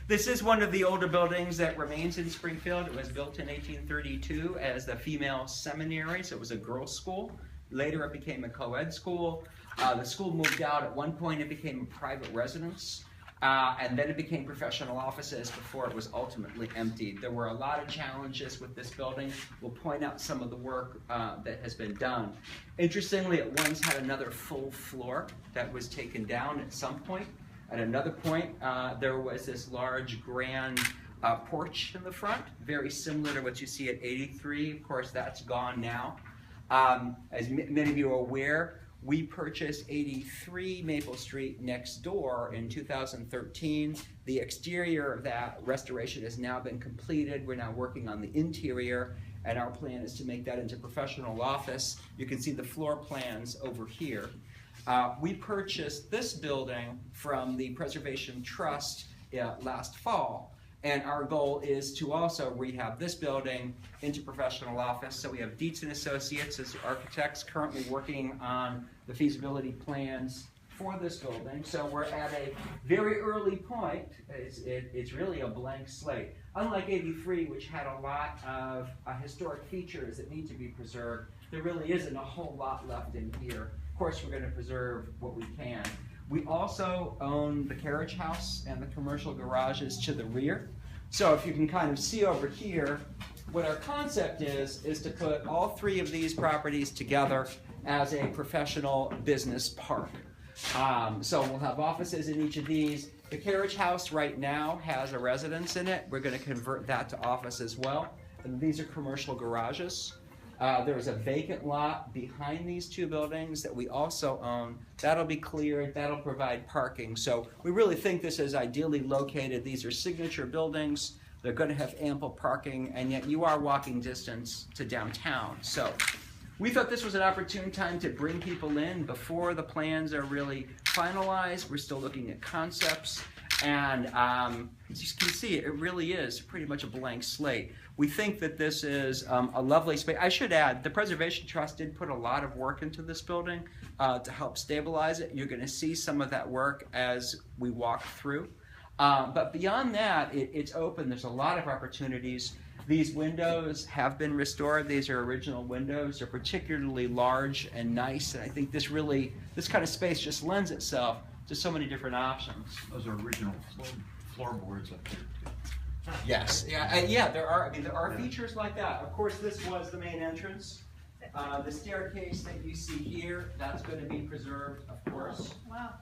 This is one of the older buildings that remains in Springfield. It was built in 1832 as the Female Seminary, so it was a girls' school. Later it became a co-ed school. The school moved out. At one point it became a private residence, and then it became professional offices before it was ultimately emptied. There were a lot of challenges with this building. We'll point out some of the work that has been done. Interestingly, it once had another full floor that was taken down at some point. At another point, there was this large grand porch in the front, very similar to what you see at 83. Of course, that's gone now. As many of you are aware, we purchased 83 Maple Street next door in 2013. The exterior of that restoration has now been completed. We're now working on the interior, and our plan is to make that into professional office. You can see the floor plans over here. We purchased this building from the Preservation Trust last fall, and our goal is to also rehab this building into professional office. So we have Dietz & Associates as architects currently working on the feasibility plans for this building. So we're at a very early point. It's really a blank slate. Unlike 83, which had a lot of historic features that need to be preserved, there really isn't a whole lot left in here. Of course, we're going to preserve what we can. We also own the carriage house and the commercial garages to the rear. So if you can kind of see over here, what our concept is to put all three of these properties together as a professional business park. So we'll have offices in each of these. The carriage house right now has a residence in it. We're going to convert that to office as well. And these are commercial garages. There's a vacant lot behind these two buildings that we also own. That'll be cleared, that'll provide parking. So we really think this is ideally located. These are signature buildings. They're going to have ample parking, and yet you are walking distance to downtown. So we thought this was an opportune time to bring people in before the plans are really finalized. We're still looking at concepts. And as you can see, it really is pretty much a blank slate. We think that this is a lovely space. I should add, the Preservation Trust did put a lot of work into this building to help stabilize it. You're going to see some of that work as we walk through. But beyond that, it's open. There's a lot of opportunities. These windows have been restored. These are original windows. They're particularly large and nice. And I think this kind of space just lends itself to so many different options. Those are original floorboards up there too. Yes, yeah, there are. I mean, there are features like that. Of course, this was the main entrance. The staircase that you see here, that's going to be preserved, of course. Wow.